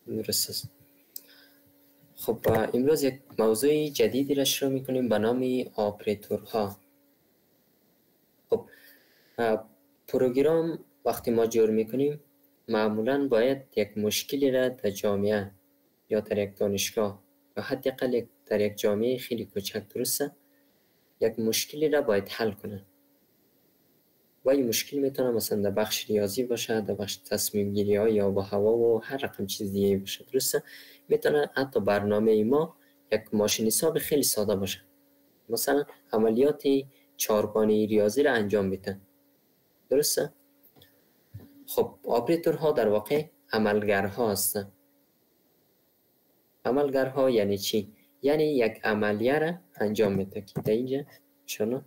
درست است. خب امروز یک موضوع جدیدی را شروع میکنیم به نام آپریتورها. خب پروگرام وقتی ما جور میکنیم معمولا باید یک مشکلی را در جامعه یا در یک دانشگاه یا حداقل در یک جامعه خیلی کوچک، درسته، یک مشکلی را باید حل کنه. و این مشکل میتونه مثلا در بخش ریاضی باشه، در بخش تصمیم گیری ها یا با هوا و هر رقم چیز دیگه باشه، درسته. میتونه حتی برنامه ما یک ماشین حساب خیلی ساده باشه، مثلا عملیات چهارگانه ریاضی را انجام میده، درسته. خب آپریتورها در واقع عملگرها هستند. عملگرها یعنی چی؟ یعنی یک عملیه را انجام میده که در اینجا شما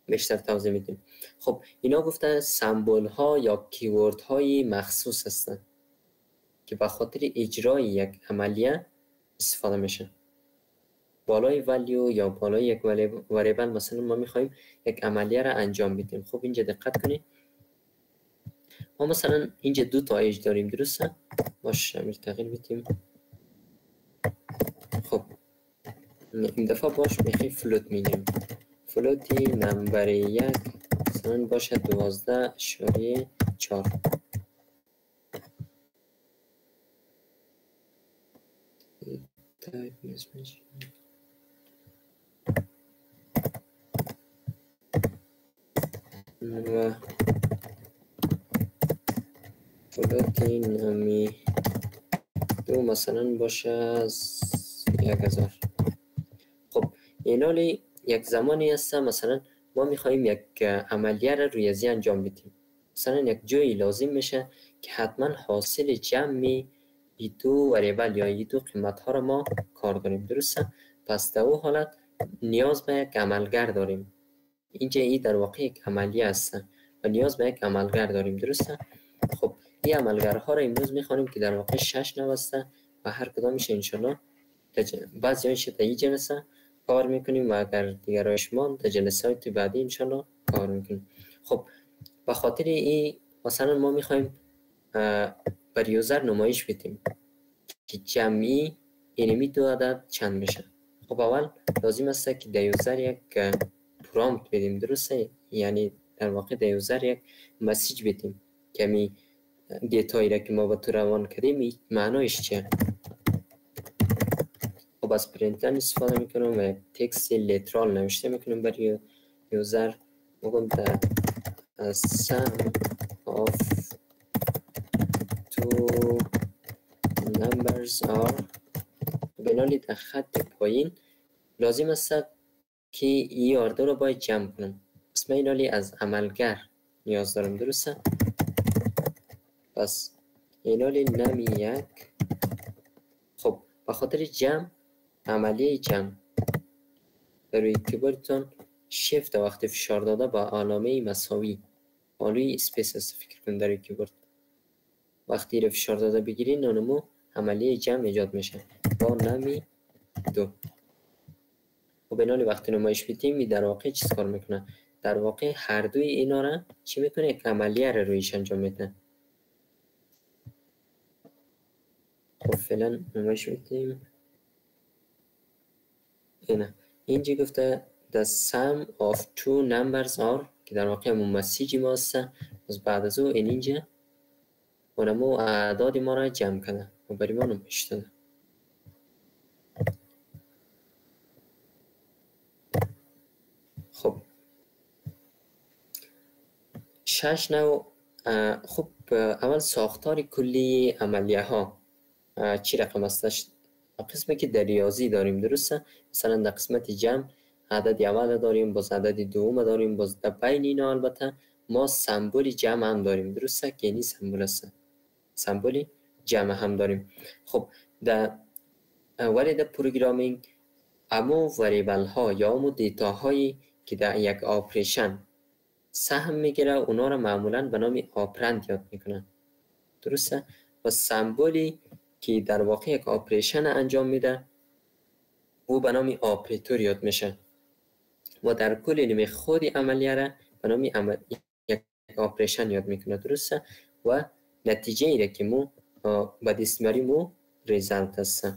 بیشتر توضیح میدیم. خب اینا گفته سمبول ها یا کیورد های مخصوص هستند که به خاطر اجرای یک عملیه استفاده میشه. بالای ولیو یا بالای یک وریبل مثلا ما میخوایم یک عملیه را انجام بدیم. خب اینجا دقت کنید، ما مثلا اینجا دو تا ایج داریم، درسته؟ باشه امیر تغییر بدیم. خب این دفعه باش میخوای فلوت میگیم، فلوتی نمبر یک مثلا باشه 12.4. و فلوتی نمی دو مثلا باشه از 1000. خب این حالی یک زمانی هست مثلا ما میخواییم یک عملیه را ریاضی انجام بدیم، مثلا یک جایی لازم میشه که حتما حاصل جمع این دو وریبل یا این دو قیمت ها را ما کار داریم، درسته. پس در اون حالت نیاز به یک عملگر داریم. اینجا این در واقع یک عملیه است و نیاز به یک عملگر داریم، درسته. خب این عملگرها را امروز میخوانیم که در واقع 6 نوع است و هر کدامش انشالله بعضی هایش در این جلسه کار میکنیم و اگر دیگرایش ما در جلسات بعدی انشالله کار میکنیم. خب به خاطر این مثلا ما میخوایم بر یوزر نمایش بدیم که جمعی اینمی دو عدد چند میشه. خب اول لازم است که در یوزر یک پرامپت بدیم، درسته. یعنی در واقع در یوزر یک مسیج بدیم که می دیتایی را که ما با تو روان کردیم معنایش چیه. خب از پرینتر استفاده میکنم و تکست لیترال نوشته میکنم برای یوزر. میگم در sum of two numbers are. بنابراین در خط پایین لازم است که این آرده رو باید جمع کنم. پس من اینالی از عملگر نیاز دارم، درسته. پس اینالی نمی یک. خب به خاطر جمع عملیه جمع در روی کیبوردتون شیفت وقتی فشار داده با علامه مساوی بالوی اسپیس است. فکر کن در روی کیبورد وقتی رو فشار داده بگیرین نانمو عملیه جمع ایجاد میشه با نمی 2. و بنابراین وقتی نمایش بدیم در واقع چیز کار میکنه؟ در واقع هر دوی اینا را چی میکنه؟ یک عملیه رو رویش انجام میده. خب فعلا نمایش بدیم. اینجا گفته the sum of two numbers are که در واقع همون مسیجی ما هست. از بعد از او اینجا اونمو اعداد ما را جمع کنه و برای ما نمایش داده. خب 6 نوع. خب اول ساختار کلی عملیه ها چی رقم استش؟ قسمی که در ریاضی داریم، درسته. مثلا در قسمت جمع عدد اول داریم، باز عدد دوم داریم، باز در بین اینا البته ما سمبول جمع هم داریم، درسته که اینی سمبول است، سمبول جمع هم داریم. خب در وارد پروگرامینگ امو وریبل ها یا امو دیتا هایی که در یک آپریشن سهم میگیره اونا را معمولا به نام آپرند یاد میکنن، درسته. و سمبولی که در واقع یک آپریشن انجام میده او به نام آپریتور یاد میشه و در کل نمی خود عملیه را به نام یک آپریشن یاد میکنه، درسته. و نتیجه ای را که مو به دست میاریم و ریزالت است.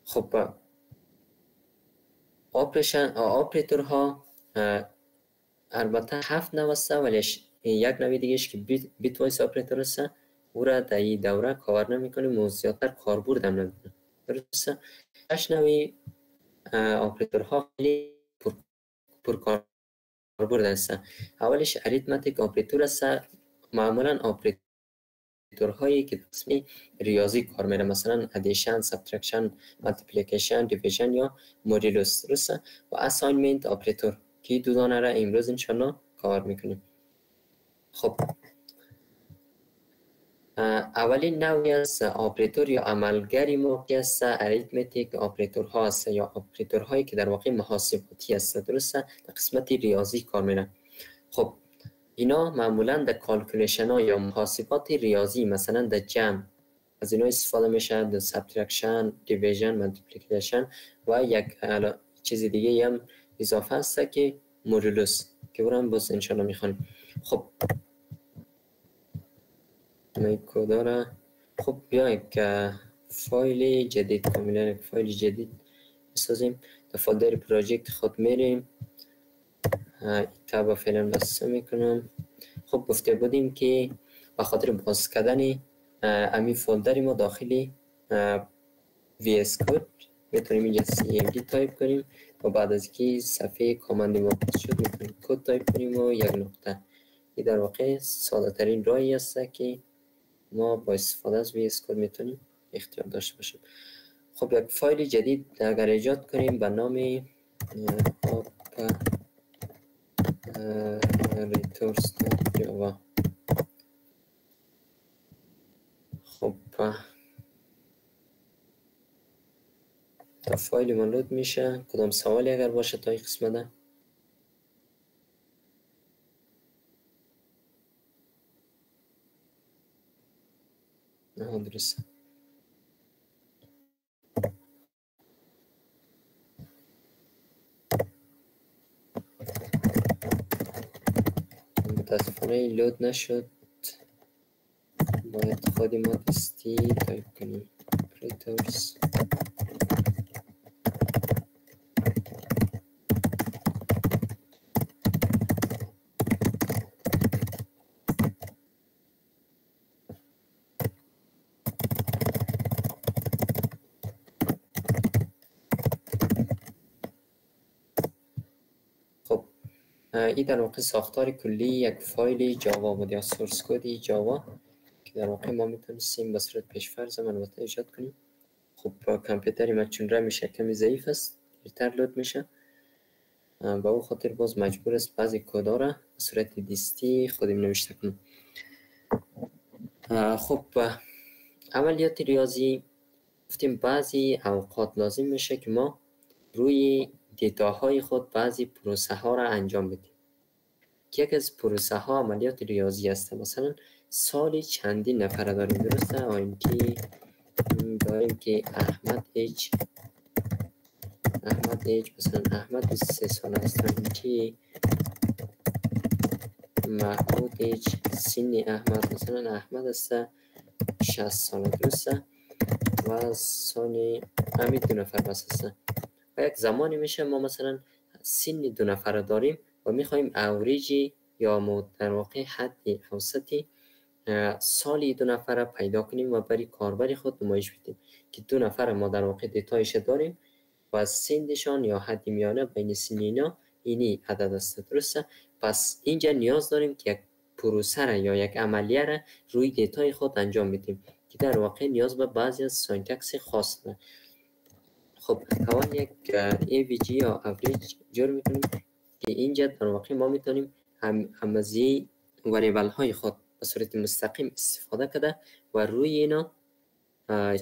خب آپریتورها البته 7 نوع است، ولی یک نوع دیگه که بیت وایس آپریتور است، او را در این دوره کار نمیکنیم و زیادتر کاربرد هم نداره. درسته؟ 8 نوع آپریتورها خیلی پر کاربرد است. اولش اریتمتیک آپریتور است، معمولا آپریتورهایی که قسمی ریاضی کار میره، مثلا ادیشن، سابترکشن، مالتیپلیکیشن، دیویژن یا مودولوس. درسته؟ و اساینمنت آپریتور که دو دانه را امروز انشالله کار میکنیم. خب اولین نوعی از آپریتور یا عملگری موقعی است اریتمتیک آپریتورها است یا آپریتورهایی که در واقع محاسباتی است. درسته؟ در قسمت ریاضی کار میره. خب اینا معمولا در کالکولیشن ها یا محاسبات ریاضی، مثلا در جمع از اینا استفاده میشه، در سابترکشن، دیویژن، مالتیپلیکیشن و یک چیز دیگه هم اضافه است که مودولوس که برام باز انشالله میخوانیم. خب این کدا را خب بیا یک فایل جدید، کاملا یک فایل جدید بسازیم. در فولدر پروژکت خود میریم، تابا فعلا بسته میکنم. خب گفته بودیم که به خاطر باز کردن امی فولدر ما داخلی VS Code میتونیم اینجا CMD تایپ کنیم و بعد از که صفحه کامند ما باز شد میتونیم کد تایپ کنیم و یک نقطه. این در واقع ساده ترین راهی است که ما با استفاده از VS Code میتونیم اختیار داشته باشیم. خب یک فایل جدید اگر ایجاد کنیم به نام resource.java. خب تا فایل من لود میشه، کدام سوالی اگر باشه تا این قسمت ده؟ نه درسته. متاسفانه لود نشد، باید خود ما دستی تایپ کنیم operators. خب این در واقع ساختار کلی یک فایل جاوا بود یا سورس کد جاوا که در واقع ما میتونستیم به صورت پیش‌فرض البته ایجاد کنیم. خب کامپیوتر ما چون رمش کمی ضعیف است، دیرتر لود میشه، با او خاطر باز مجبور است بعضی کدا را به صورت دستی خودم نوشته کنم. خب عملیات ریاضی گفتیم بعضی اوقات لازم میشه که ما روی دیتاهای خود بعضی پروسه ها را انجام بدیم. یک از پروسه ها عملیات ریاضی است. مثلا سالی چندین نفر داریم، درسته؟ آینتی داریم که احمد ایج مثلا احمد 3 سال است، آینتی محمود ایج سن احمد مثلا احمد است 60 سال، درسته؟ و سال همین 2 نفر بس است. و یک زمانی میشه ما مثلا سن 2 نفر داریم و میخوایم اوریجی یا در واقع حد اوسطی سالی 2 نفر پیدا کنیم و برای کاربر خود نمایش بدیم که 2 نفر ما در واقع دیتایش داریم و سنشان یا حد میانه بین سن اینا اینی عدد است، درسته؟ پس اینجا نیاز داریم که یک پروسه را یا یک عملیه را روی دیتای خود انجام بدیم که در واقع نیاز به بعضی از سینتکس خاص داره. خب اول یک AVG یا average جور میکنیم که اینجا در واقع ما میتونیم همزی وریبل های خود به صورت مستقیم استفاده کرده و روی اینا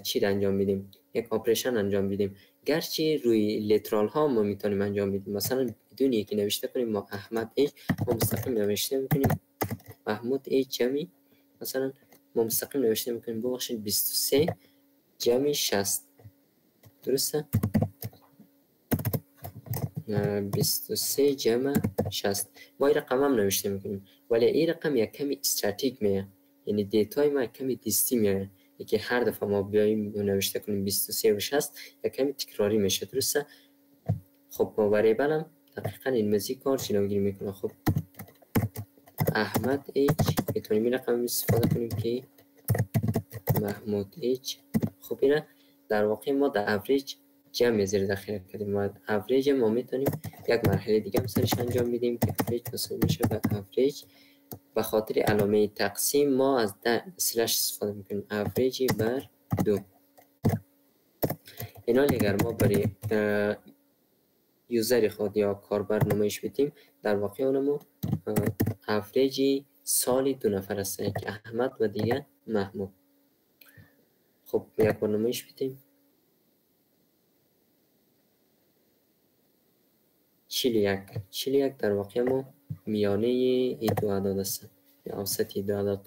چی را انجام بدیم؟ یک اپریشن انجام بدیم. گرچه روی لیترال ها ما میتونیم انجام بدیم، مثلا بدون یکی نوشته کنیم ما احمد ایج، ما مستقیم نوشته میکنیم محمود ایج جمعی، مثلا ما مستقیم نوشته میکنیم ببخشید 23 جمعی 60، درسته؟ 23 جمع 60 ما این رقم هم نوشته میکنیم، ولی این رقم یک کمی استاتیک میه، یعنی دیتای ما کمی دیستی میاد که هر دفعه ما بیایم نوشته کنیم 23 و 60 یک کمی تکراری میشه. درسته؟ خب با وریبل هم دقیقا این مزی کار جلوگیری میکنه. خب احمد ایچ میتونیم این رقم استفاده کنیم که محمود ایچ. خب اینه در واقع ما در اوریج جمع زیر داخل کردیم. ما اوریج ما میتونیم یک مرحله دیگه هم سرش انجام میدیم که اوریج مساوی میشه به اوریج. به خاطر علامه تقسیم ما از سلش استفاده میکنیم، اوریج بر 2. اینا اگر ما برای یوزر خود یا کاربر نمایش بدیم در واقع اونمو اوریج سالی 2 نفر است، یک احمد و دیگه محمود. خب یک بار نمایش بدیم 41 در واقع ما میانه این دو اعداد است یا اوسط دو اعداد.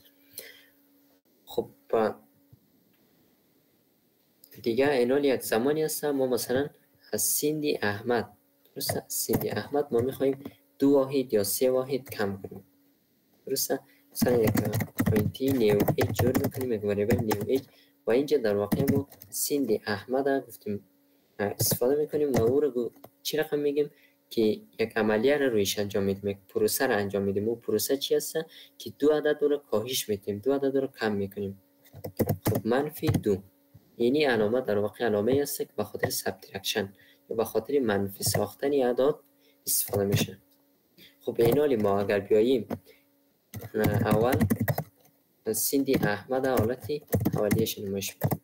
خب دیگه اینال یک زمانی است ما مثلا از سیندی احمد، درسته، سیندی احمد ما میخوایم 2 واحد یا 3 واحد کم کنیم. درسته؟ مثلا یک پوینتی نیو ایج جور میکنیم، یک وریبل نیو ایج و اینجا در واقع ما سیندی احمد گفتیم استفاده میکنیم و او رو چی رقم میگیم که یک عملیه رو رویش انجام میدیم، یک پروسه رو انجام میدیم. و پروسه چی هست که 2 عدد رو کاهش میدیم، 2 عدد رو کم میکنیم. خب منفی 2 یعنی علامه در واقع علامه است که به خاطر سبترکشن یا به خاطر منفی ساختن اعداد استفاده میشه. خب به این حال ما اگر بیاییم اول سیندی احمد حالتی اولیش نمایش بدیم،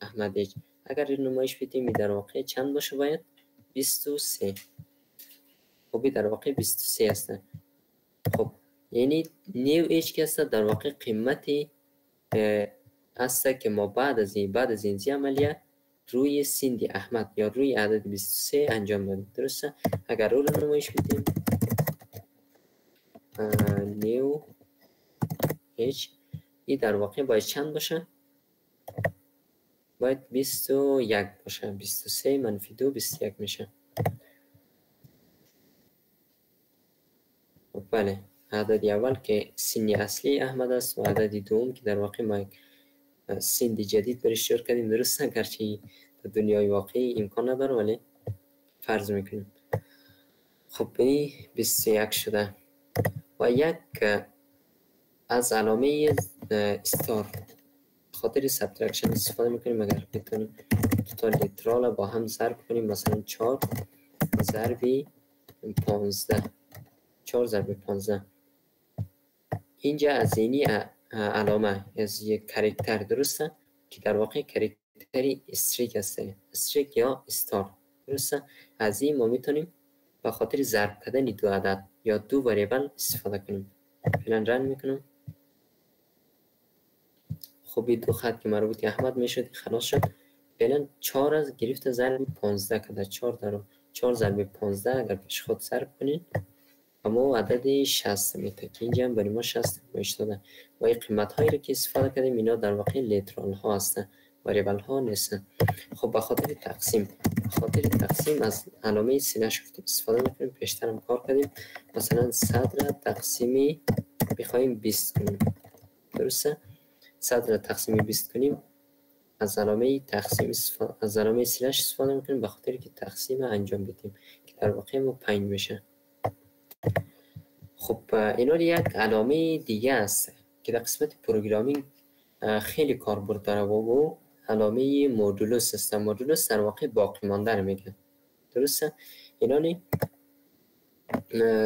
احمد ایج. اگر نمایش بدیم در واقع چند باشه؟ باید 23. خب در واقع 23 است. خب یعنی نیو ایج که است در واقع قیمتی است که ما بعد از این عملیه روی سیندی احمد یا روی عدد 23 انجام دادیم. درسته؟ اگر رو نمایش بدیم نیو ایج، این در واقع باید چند باشه؟ باید 21 باشه. 23 منفی 2 21 میشه. خب بله، عدد اول که سینی اصلی احمد است و عدد دوم که در واقع ما سیندی جدید برش جور کردیم. درسته؟ اگرچه در دنیای واقعی امکان نداره ولی فرض میکنیم. خب بینی 21 شده و یک از علامه استار خاطر سبترکشن استفاده میکنیم. اگر بتونیم توتال لیترال با هم ضرب کنیم، مثلا 4 ضرب 15، 4 ضرب 15. اینجا از اینی علامه از یک کاراکتر، درسته، که در واقع کاراکتری استریک است، استریک یا استار. درسته؟ از این ما میتونیم به خاطر ضرب کردن 2 عدد یا 2 وریبل استفاده کنیم. فعلا رن میکنم. خب این 2 خط که مربوط احمد میشد خلاص شد. فعلا 4 از گرفت ضرب 15 کرده. 4 ضرب 15 اگر پیش خود ضرب کنین اما عدد 60 میده که اینجا هم برای ما 60 نمایش داده و این قیمت هایی رو که استفاده کردیم اینا در واقع لیترال ها هستن، وریبل ها نیستن. خب به خاطر تقسیم از علامه سینش گفتیم استفاده میکنیم. پیشتر هم کار کردیم. مثلا 100 را تقسیم بخوایم 20 کنیم. درسته؟ 100 را تقسیم 20 کنیم از علامه تقسیم از علامه سینش استفاده میکنیم به خاطر که تقسیم انجام بدیم که در واقع ما 5 میشه. خب اینا یک علامه دیگه است که در قسمت پروگرامینگ خیلی کاربرد داره و علامه مودولوس است. مودولوس در واقع باقی مانده رو میگه. درسته؟ اینا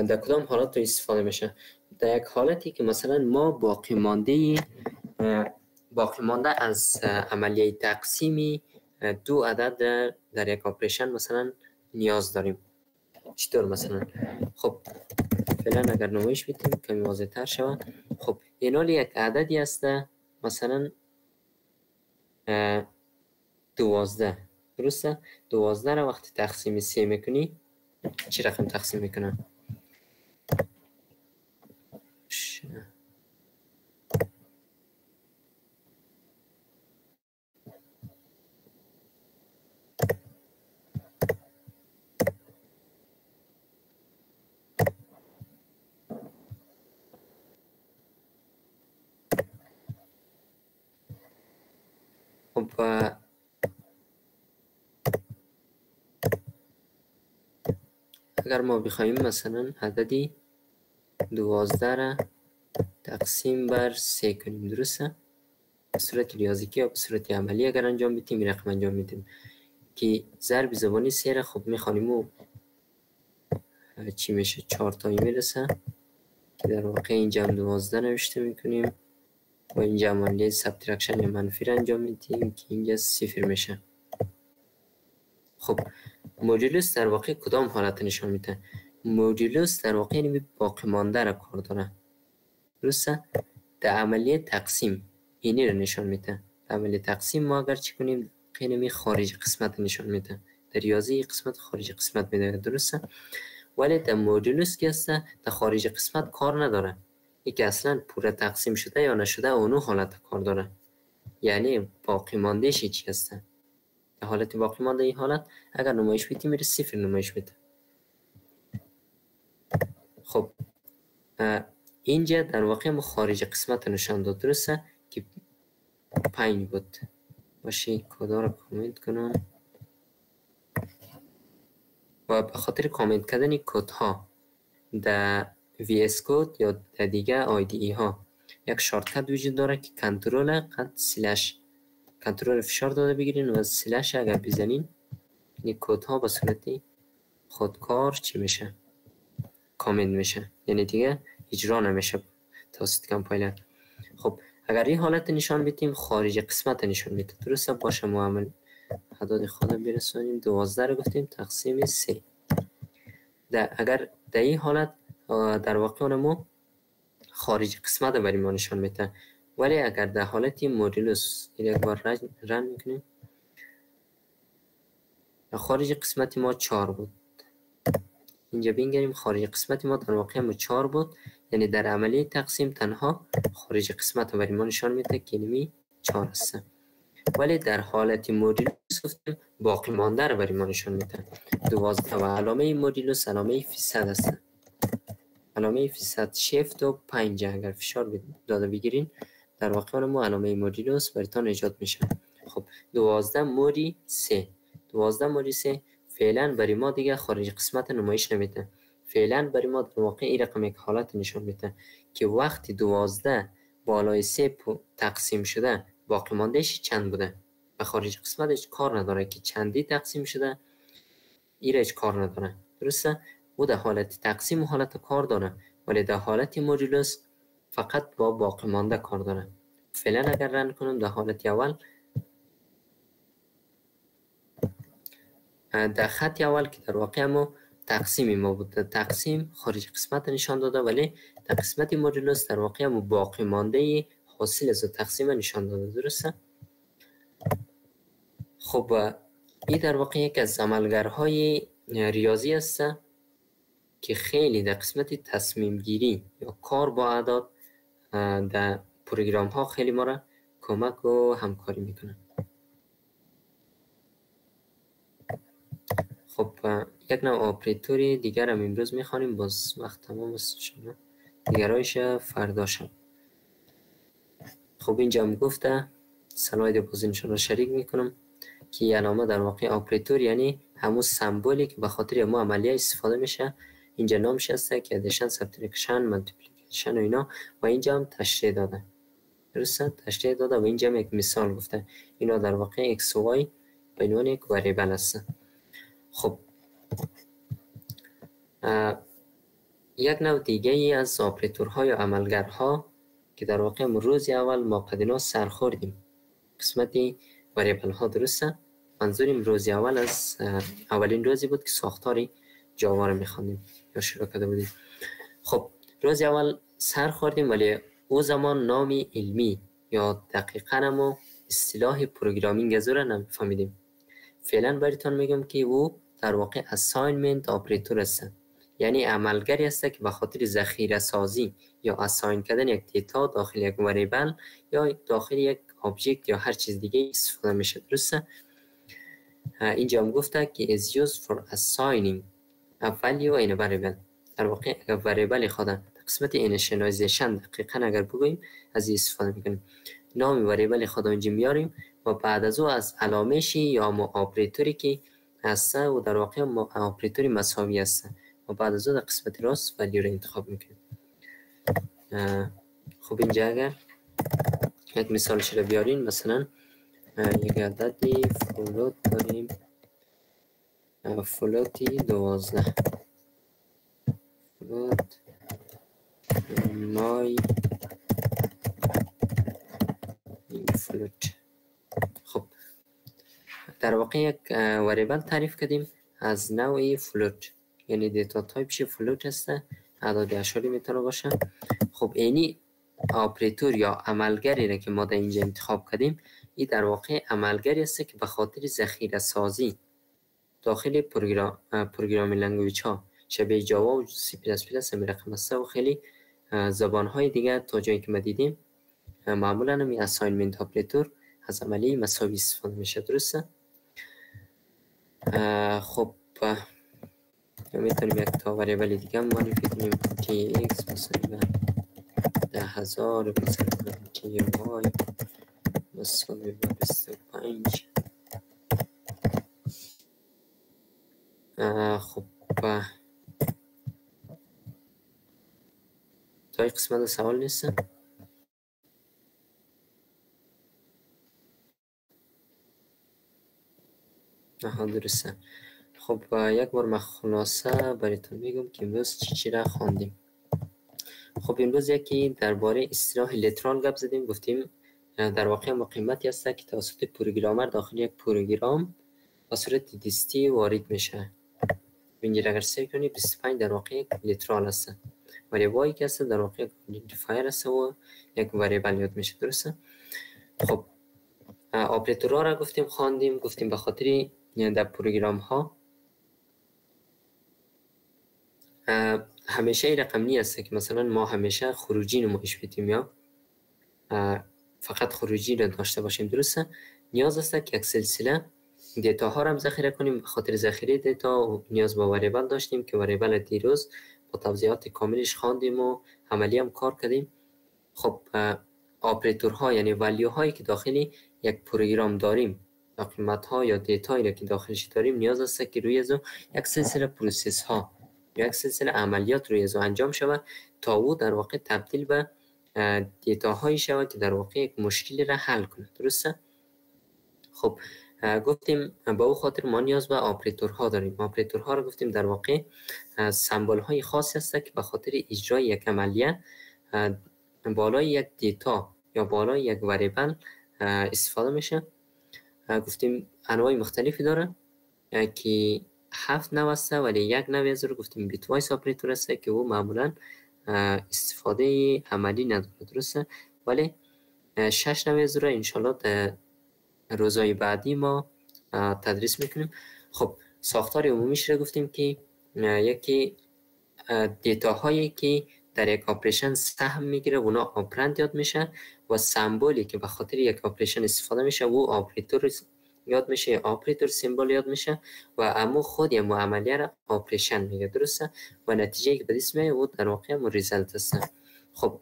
در کدام حالت استفاده میشه؟ در یک حالتی که مثلا ما باقی مانده از عملیه تقسیمی 2 عدد در یک اپریشن مثلا نیاز داریم. چطور مثلا؟ خب فعلا اگر نمایش بدیم کمی واضح تر شود. خب اینال یک عددی است مثلا 12. درسته؟ 12 را وقتی تقسیم 3 میکنی چی رقم تقسیم میکنه؟ اگر ما بخوایم مثلا عددی 12 را تقسیم بر 3 کنیم، درسته؟ به صورت ریاضیکی یا به صورت عملی اگر انجام بدیم این رقم انجام میدیم که ضرب زبانی 3 را خب میخوانیم و چی میشه 4 تایی میرسه که در واقع اینجا هم 12 نوشته میکنیم و اینجا عملیه سبترکشن منفی را انجام میدیم که اینجا 0 میشه. خب مدولوس در واقع کدام حالت نشان میده؟ مدولوس در واقع یعنی باقی مانده را کار داره، درسته؟ در عملیه تقسیم اینی رو نشان میده. در عملیه تقسیم ما اگر چی کنیم قینمی خارج قسمت نشان میده، در ریاضی قسمت خارج قسمت میده، درسته؟ ولی در مدولوس که است در خارج قسمت کار نداره، یکی اصلا پوره تقسیم شده یا نشده اونو حالت کار داره، یعنی باقی ماندهش چی هست؟ در حالت باقی مانده این حالت اگر نمایش بدیم میره 0 نمایش بده. خب اینجا در واقع ما خارج قسمت نشان داد، درسته که 5 بود. باشه کدا رو کامنت کنم و به خاطر کامنت کردن کد ها در VS کد یا در دیگه IDE ها یک شارتکت وجود داره که کنترل قد سلش، کنترل فشار داده بگیرین و سلش اگر بزنین این کد ها به صورت خودکار چی میشه؟ کامنت میشه، یعنی دیگه اجرا نمیشه توسط کامپایلر. خب اگر این حالت نشان بدیم خارج قسمت نشان میده، درسته؟ باشه ما عمل اعداد خود برسونیم 12 رو گفتیم تقسیم 3. اگر در این حالت در واقع ما خارج قسمت برای ما نشان میده، ولی اگر در حالت مدولوس یک بار رن میکنیم خارج قسمت ما 4 بود، اینجا بینگریم خارج قسمت ما در واقع ما 4 بود، یعنی در عملیه تقسیم تنها خارج قسمت برای ما نشان میده که اینمی 4 است. ولی در حالت مدولوس گفتیم باقی مانده رو برای ما نشان میده 12 و علامه مدولوس علامه فیصد است، علامه فیصد شیفت و 5 اگر فشار داده بگیرین در واقع ما علامه مدولوس براتون ایجاد میشه. خب 12 موری 3، 12 موری 3 فعلا برای ما دیگه خارج قسمت نمایش نمیده، فعلا برای ما در واقع این رقم یک حالت نشان میده که وقتی 12 بالای 3 تقسیم شده باقی ماندهش چند بوده و خارج قسمتش کار نداره که چندی تقسیم شده ایرج کار نداره، درسته؟ او در حالت تقسیم و حالت کار داره، ولی در حالت مدولوس فقط با باقی مانده کار داره. فعلا اگر رن کنم در حالت اول در خط اول که در واقع ما تقسیم ما بود، تقسیم خارج قسمت نشان داده، ولی در قسمت مدولوس در واقع ما باقی مانده حاصل از تقسیم نشان داده، درسته؟ خب این در واقع یک از عملگرهای ریاضی است که خیلی در قسمت تصمیم گیری یا کار با اعداد در پروگرام ها خیلی ما را کمک و همکاری میکنه. خب یک نوع آپریتوری دیگر هم امروز میخوانیم، باز وقت تمام است شما دیگرایش فردا شب. خب اینجا هم گفته سلاید باز انشاءالله شریک میکنم که علامه در واقع آپریتور یعنی همون سمبولی که به خاطر ما عملیه استفاده میشه، اینجا نامش هسته که ادیشن، سبترکشن، مالتیپلیکیشن و اینا، و اینجا هم تشریح داده، درسته؟ تشریح داده و اینجا هم یک مثال گفته، اینا در واقع x و y به عنوان یک وریبل هست. خب یک نوع دیگه ای از آپریتورها یا عملگرها که در واقع روز اول ما قدینا سر خوردیم قسمتی وریبل ها، درسته؟ منظوریم روز اول از اولین روزی بود که ساختاری جاوا رو میخواندیم یا شروع کرده بودیم. خب روز اول سر خوردیم، ولی او زمان نامی علمی یا دقیقاً اما اصطلاح پروگرامینگ از رو نفهمیدیم. فعلا براتون میگم که او در واقع اساینمنت آپریتور است، یعنی عملگری است که به خاطر ذخیره سازی یا اساین کردن یک دیتا داخل یک وریبل یا داخل یک آبجکت یا هر چیز دیگه استفاده میشه، درسته؟ اینجا هم گفته که is used for assigning a value in a variable. در واقع اگر وریبل خود قسمت اینیشیالایزیشن دقیقاً اگر بگوییم از این استفاده میکنیم، نام وریبل خود اینجا میاریم و بعد از او از علامشی یا آپریتوری که هست و در واقع آپریتوری مساوی است و بعد از او در قسمت راست ولی رو انتخاب میکنیم. خب اینجا اگر یک مثالش رو بیارین، مثلا یک عددی فلوت داریم، فلوتی 12 فلوت مای فلوت. خب در واقع یک وریبل تعریف کردیم از نوع فلوت، یعنی دیتا تایپش فلوت هسته، اعداد اشاری میتونه باشه. خب اینی آپریتور یا عملگری را که ما در اینجا انتخاب کردیم، این در واقع عملگری است که به خاطر ذخیره سازی داخل پروگرامی لنگویج ها شبیه جاوا و سی پلاس پلاس رقم است و خیلی زبان های دیگه تا جایی که ما دیدیم معمولا می اساینمنت آپریتور از عملی مساوی استفاده میشه. درسته؟ خب میتونیم یک تا وریبل دیگه معرفی کنیم، تی ایکس مثلا 10,000 مثلا تی وای مساوی با 25. خب تا این قسمت سوال نیست. درسته. خب یک بار من خلاصه براتون میگم که امروز چی را خواندیم. خب امروز یکی درباره اصطلاح لیترال گپ زدیم. گفتیم در واقع مقیمتی است که توسط پروگرامر داخل یک پروگرام به صورت دستی وارد میشه. اینجا اگر سعی کنید 25 در واقع لیترال است. وریبلی که است در واقع دیفایر است و یک وریبل یاد میشه. درسته؟ خب آپریتورها را گفتیم خواندیم. گفتیم به خاطر در پروگرام ها همیشه رقم نی است که مثلا ما همیشه خروجی نمایش بدیم یا فقط خروجی را داشته باشیم. درسته؟ نیاز است که یک سلسله دیتا ها را هم ذخیره کنیم. به خاطر ذخیره دیتا و نیاز به وریبل داشتیم که وریبل دیروز با توضیحات کاملش خواندیم و عملی هم کار کردیم. خب آپریتورها یعنی ولیو هایی که داخل یک پروگرام داریم، قیمت ها یا دیتایی را که داخلش داریم، نیاز است که روی ازو یک سلسله پروسس ها یا یک سلسله عملیات روی ازو انجام شود تا او در واقع تبدیل به دیتا هایی شود که در واقع یک مشکلی را حل کنه. درسته؟ خب گفتیم با او خاطر ما نیاز به آپریتورها داریم. آپریتورها رو گفتیم در واقع سمبل های خاصی است که به خاطر اجرای یک عملیه بالای یک دیتا یا بالای یک وریبل استفاده میشه. گفتیم انواع مختلفی داره که 7 نوع است، ولی یک نوع از رو گفتیم بیت وایس آپریتور است که او معمولا استفاده عملی نداره. درسته؟ ولی 6 نوع از رو انشالله در روزهای بعدی ما تدریس میکنیم. خب ساختار عمومیش رو گفتیم که یکی دیتا هایی که در یک آپریشن سهم میگیره اونا آپرند یاد میشه و سمبولی که به خاطر یک آپریشن استفاده میشه و آپریتور یاد میشه، آپریتور سیمبل یاد میشه و امو خود یا عملیه را آپریشن میگه. درسته؟ و نتیجه که به دست میاد و در واقع مو ریزالت است. خب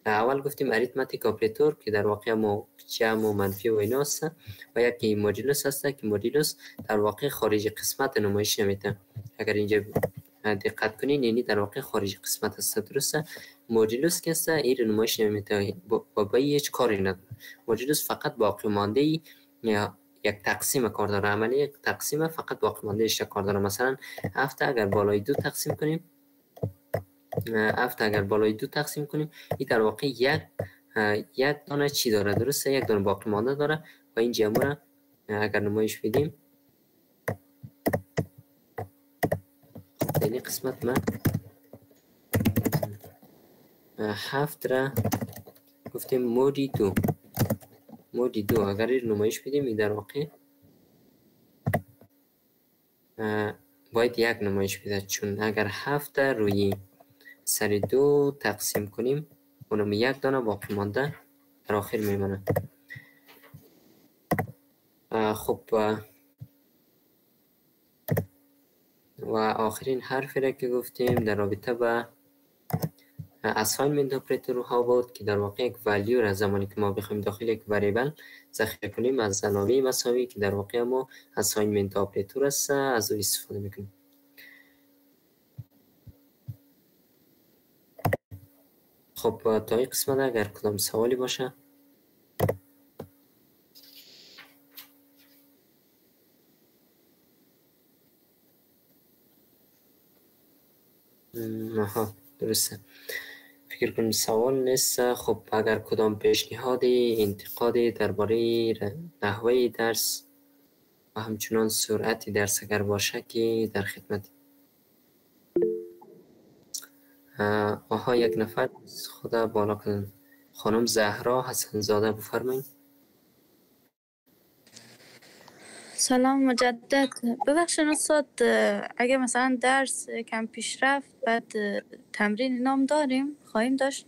اول گفتیم اریتمتیک آپریتور که در واقع مو جمع و منفی و اینا است و یکی مودولوس است که مودولوس در واقع خارج قسمت نمایش نمیده. اگر اینجا دقت کنین یعنی در واقع خارج قسمت است. درسته؟ مودولوس که است این نمایش نمیده با هیچ کاری نداره. مودولوس فقط باقی مانده یا یک تقسیم کار داره، عملی یک تقسیم فقط باقی مانده اش کار داره. مثلا 7 اگر بالای 2 تقسیم کنیم، 7 اگر بالای 2 تقسیم کنیم، این در واقع یک دانه چی داره؟ درسته؟ یک دانه باقی مانده داره و این جمع را اگر نمایش بدیم این قسمت ما 7 را گفتیم مودی 2 اگر این نمایش بدیم این در واقع باید یک نمایش بده، چون اگر 7 روی سر 2 تقسیم کنیم اونم یک دانه باقی مانده در آخر میمونه. خب و آخرین حرفی را که گفتیم در رابطه با assignment اپراتور ها بود که در واقع یک ولیو را زمانی که ما بخوایم داخل یک وریبل ذخیره کنیم از علاوه مساوی که در واقع ما assignment اپراتور است از او استفاده میکنیم. خب تا این قسمت اگر کدام سوالی باشه. آها درسته، فکر کنم سوال نیست. خب اگر کدام پیشنهادی انتقادی درباره نحوه درس و همچنان سرعت درس اگر باشه که در خدمت. آها یک نفر خدا بالا کنن. خانم زهرا حسن زاده بفرمایید. سلام مجدد. ببخشید استاد، اگه مثلا درس کم پیش رفت بعد تمرین نام داریم خواهیم داشت؟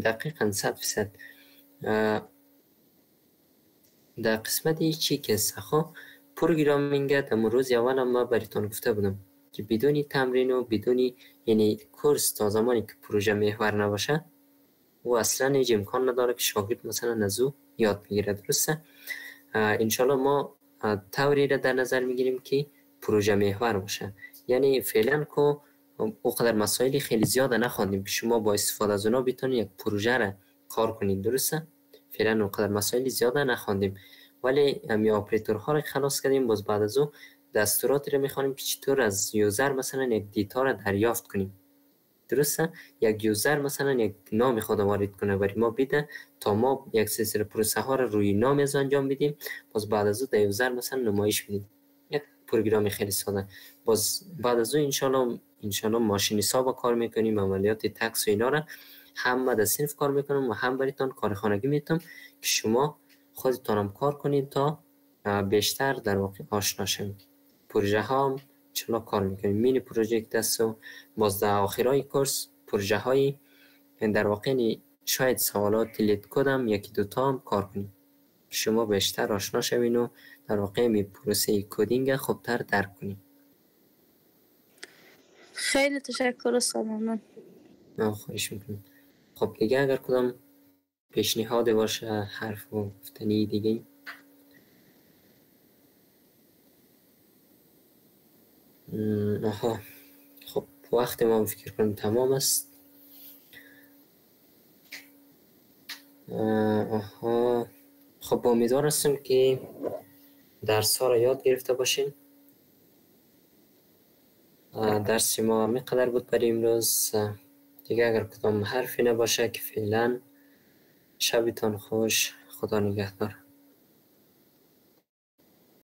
دقیقاً 100%. در قسمت چی که خب پروگرامینگ در روز اول ما براتون گفته بودم که بدون تمرین و بدون یعنی کورس تا زمانی که پروژه محور نباشه و اصلا هیچ امکان نداره که شاگرد مثلا از او یاد بگیره. درسته؟ انشالله ما طوری را در نظر میگیریم که پروژه محور باشه، یعنی فعلا که اونقدر مسائل خیلی زیاد نخواندیم که شما با استفاده از اونا بتونید یک پروژه را کار کنید. درسته؟ فعلا اونقدر مسائل زیاد نخواندیم ولی می اپراتورها را خلاص کردیم. باز بعد از او دستوراتی را میخوانیم که چطور از یوزر مثلا یک دیتا را دریافت کنیم. درسته؟ یک یوزر مثلا یک نام خود وارد کنه برای ما بده تا ما یک سلسله پروسه ها را روی نام از انجام بدیم. باز بعد از او در یوزر مثلا نمایش بدیم. یک پروگرام خیلی ساده. باز بعد از او انشالله ماشین حساب کار میکنیم، عملیات تکس و اینا را هم در صنف کار میکنم و هم برایتان کار خانگی میتونم که شما خودتان هم کار کنید تا بیشتر در واقع آشنا شوید. پروژه ها هم چلا کار میکنیم، مینی پروژکت است و باز در آخرای کورس پروژه های در واقع شاید سوالات لیت کدم یکی دوتا هم کار کنیم شما بیشتر آشنا شوین و در واقع می پروسه کدینگ خوبتر درک کنیم. خیلی تشکر استاد، ممنون. خواهش میکنم. خب دیگه اگر کدام پیشنهاد باشه، حرف و گفتنی دیگه. آها خب وقت ما فکر کنم تمام است. آها خب امیدوار هستم که درس ها را یاد گرفته باشین. درس ما همین قدر بود برای امروز. دیگه اگر کدام حرفی نباشه که فعلا شبتان خوش، خدا نگهدار.